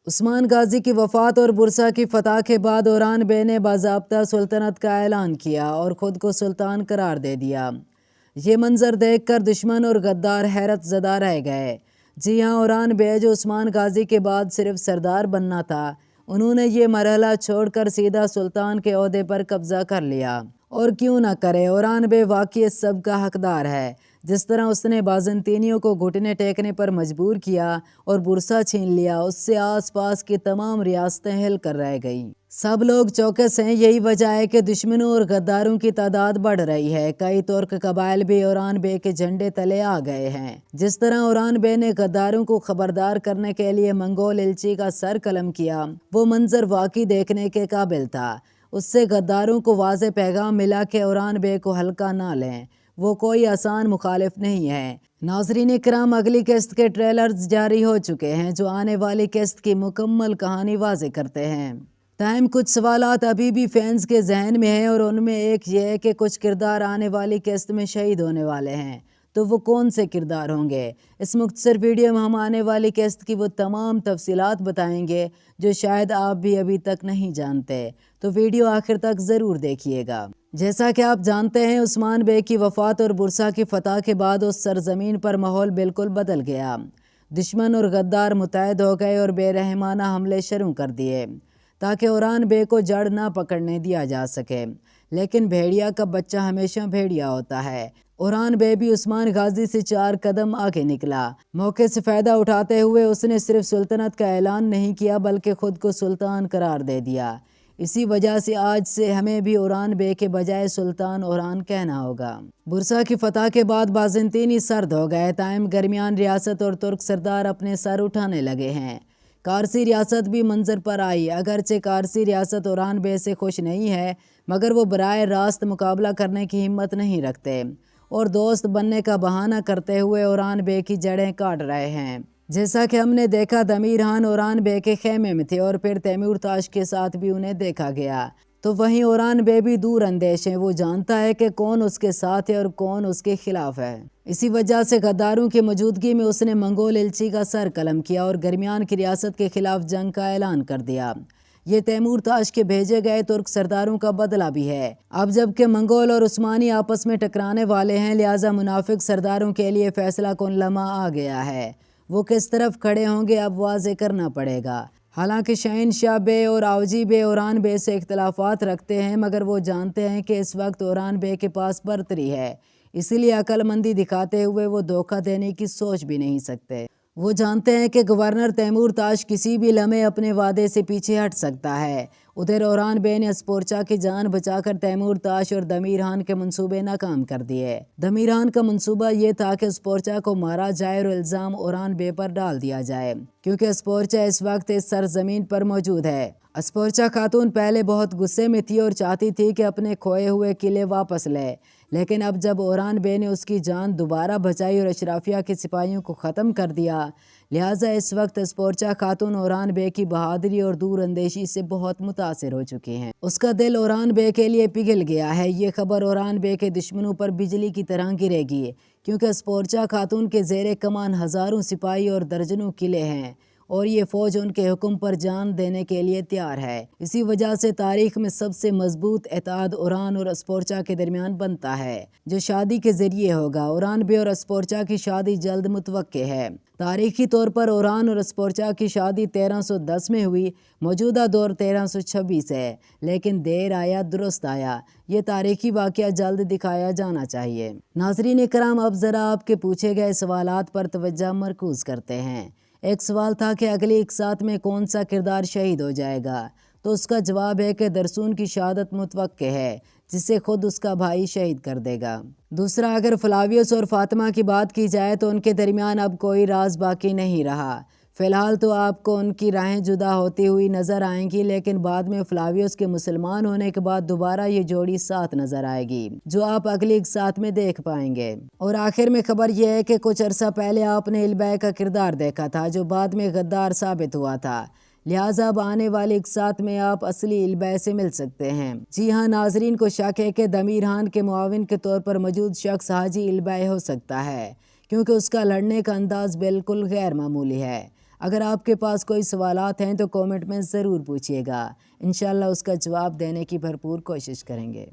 عثمان غازی کی وفات اور برسا کی فتح کے بعد اوران بے نے باضابطہ سلطنت کا اعلان کیا اور خود کو سلطان قرار دے دیا۔ یہ منظر دیکھ کر دشمن اور غدار حیرت زدہ رہ گئے۔ جی ہاں، اوران بے جو عثمان غازی کے بعد صرف سردار بننا تھا، انہوں نے یہ مرحلہ چھوڑ کر سیدھا سلطان کے عہدے پر قبضہ کر لیا۔ اور کیوں نہ کرے، اوران بے واقعی اس سب کا حقدار ہے۔ جس طرح اس نے بازنطینیوں کو گھٹنے ٹیکنے پر مجبور کیا اور برسا چھین لیا، اس سے آس پاس کی تمام ریاستیں ہل کر رہ گئیں۔ سب لوگ چوکس ہیں۔ یہی وجہ ہے کہ دشمنوں اور غداروں کی تعداد بڑھ رہی ہے۔ کئی ترک قبائل بھی اوران بے کے جھنڈے تلے آ گئے ہیں۔ جس طرح اوران بے نے غداروں کو خبردار کرنے کے لیے منگول ایلچی کا سر قلم کیا، وہ منظر واقعی دیکھنے کے قابل تھا۔ اس سے غداروں کو واضح پیغام ملا کہ اوران بے کو ہلکا نہ لیں، وہ کوئی آسان مخالف نہیں ہے۔ ناظرین کرام، اگلی قسط کے ٹریلرز جاری ہو چکے ہیں جو آنے والی قسط کی مکمل کہانی واضح کرتے ہیں۔ تاہم کچھ سوالات ابھی بھی فینز کے ذہن میں ہیں، اور ان میں ایک یہ ہے کہ کچھ کردار آنے والی قسط میں شہید ہونے والے ہیں، تو وہ کون سے کردار ہوں گے؟ اس مختصر ویڈیو میں ہم آنے والی قسط کی وہ تمام تفصیلات بتائیں گے جو شاید آپ بھی ابھی تک نہیں جانتے، تو ویڈیو آخر تک ضرور دیکھیے گا۔ جیسا کہ آپ جانتے ہیں، عثمان بے کی وفات اور برسا کی فتح کے بعد اس سرزمین پر ماحول بالکل بدل گیا۔ دشمن اور غدار متحد ہو گئے اور بے رحمانہ حملے شروع کر دیے تاکہ اوران بے کو جڑ نہ پکڑنے دیا جا سکے۔ لیکن بھیڑیا کا بچہ ہمیشہ بھیڑیا ہوتا ہے۔ اوران بے بھی عثمان غازی سے 4 قدم آگے نکلا۔ موقع سے فائدہ اٹھاتے ہوئے اس نے صرف سلطنت کا اعلان نہیں کیا بلکہ خود کو سلطان قرار دے دیا۔ اسی وجہ سے آج سے ہمیں بھی اوران بے کے بجائے سلطان اوران کہنا ہوگا۔ برسا کی فتح کے بعد بازنطینی سرد ہو گئے، تاہم درمیان ریاست اور ترک سردار اپنے سر اٹھانے لگے ہیں۔ کارسی ریاست بھی منظر پر آئی۔ اگرچہ کارسی ریاست اوران بے سے خوش نہیں ہے، مگر وہ براہ راست مقابلہ کرنے کی ہمت نہیں رکھتے اور دوست بننے کا بہانہ کرتے ہوئے اوران بے کی جڑیں کاٹ رہے ہیں۔ جیسا کہ ہم نے دیکھا، دمیر خان اوران بے کے خیمے میں تھے اور پھر تیمور تاش کے ساتھ بھی انہیں دیکھا گیا، تو وہیں اوران بے بھی دور اندیش ہے۔ وہ جانتا ہے کہ کون اس کے ساتھ ہے اور کون اس کے خلاف ہے۔ اسی وجہ سے غداروں کی موجودگی میں اس نے منگول ایلچی کا سر قلم کیا اور درمیان کی ریاست کے خلاف جنگ کا اعلان کر دیا۔ یہ تیمور تاش کے بھیجے گئے ترک سرداروں کا بدلہ بھی ہے۔ اب جب کہ منگول اور عثمانی آپس میں ٹکرانے والے ہیں، لہٰذا منافق سرداروں کے لیے فیصلہ کن لمحہ آ گیا ہے۔ وہ کس طرف کھڑے ہوں گے اب واضح کرنا پڑے گا۔ حالانکہ شہنشاہ بے اور آوجی بے اوران بے سے اختلافات رکھتے ہیں، مگر وہ جانتے ہیں کہ اس وقت اوران بے کے پاس برتری ہے، اسی لیے عقل مندی دکھاتے ہوئے وہ دھوکہ دینے کی سوچ بھی نہیں سکتے۔ وہ جانتے ہیں کہ گورنر تیمور تاش کسی بھی لمحے اپنے وعدے سے پیچھے ہٹ سکتا ہے۔ ادھر اوران بے نے اسپورچا کی جان بچا کر تیمور تاش اور دمیر خان کے منصوبے ناکام کر دیے۔ دمیر خان کا منصوبہ یہ تھا کہ اسپورچا کو مارا جائے اور الزام اوران بے پر ڈال دیا جائے، کیونکہ اسپورچا اس وقت اس سرزمین پر موجود ہے۔ اسپورچا خاتون پہلے بہت غصے میں تھی اور چاہتی تھی کہ اپنے کھوئے ہوئے قلعے واپس لے، لیکن اب جب اوران بے نے اس کی جان دوبارہ بچائی اور اشرافیہ کے سپاہیوں کو ختم کر دیا، لہٰذا اس وقت اسپورچا خاتون اوران بے کی بہادری اور دور اندیشی سے بہت متاثر ہو چکی ہیں۔ اس کا دل اوران بے کے لیے پگھل گیا ہے۔ یہ خبر اوران بے کے دشمنوں پر بجلی کی طرح گرے گی، کیونکہ اسپورچا خاتون کے زیر کمان ہزاروں سپاہی اور درجنوں قلعے ہیں، اور یہ فوج ان کے حکم پر جان دینے کے لیے تیار ہے۔ اسی وجہ سے تاریخ میں سب سے مضبوط اتحاد اوران اور اسپورچا کے درمیان بنتا ہے، جو شادی کے ذریعے ہوگا۔ اوران بے اور اسپورچا کی شادی جلد متوقع ہے۔ تاریخی طور پر اوران اور اسپورچا کی شادی 1310 میں ہوئی۔ موجودہ دور 1326 ہے، لیکن دیر آیا درست آیا۔ یہ تاریخی واقعہ جلد دکھایا جانا چاہیے۔ ناظرین کرام، اب ذرا آپ کے پوچھے گئے سوالات پر توجہ مرکوز کرتے ہیں۔ ایک سوال تھا کہ اگلی اقساط میں کون سا کردار شہید ہو جائے گا، تو اس کا جواب ہے کہ درسون کی شہادت متوقع ہے، جسے خود اس کا بھائی شہید کر دے گا۔ دوسرا، اگر فلاویوس اور فاطمہ کی بات کی جائے تو ان کے درمیان اب کوئی راز باقی نہیں رہا۔ فی الحال تو آپ کو ان کی راہیں جدا ہوتی ہوئی نظر آئیں گی، لیکن بعد میں فلاویوس کے مسلمان ہونے کے بعد دوبارہ یہ جوڑی ساتھ نظر آئے گی، جو آپ اگلی اقساط میں دیکھ پائیں گے۔ اور آخر میں خبر یہ ہے کہ کچھ عرصہ پہلے آپ نے البے کا کردار دیکھا تھا، جو بعد میں غدار ثابت ہوا تھا، لہٰذا اب آنے والی اقساط میں آپ اصلی البے سے مل سکتے ہیں۔ جی ہاں، ناظرین کو شک ہے کہ دمیر خان کے معاون کے طور پر موجود شخص حاجی البے ہو سکتا ہے، کیونکہ اس کا لڑنے کا انداز بالکل غیر معمولی ہے۔ اگر آپ کے پاس کوئی سوالات ہیں تو کومنٹ میں ضرور پوچھیے گا، انشاءاللہ اس کا جواب دینے کی بھرپور کوشش کریں گے۔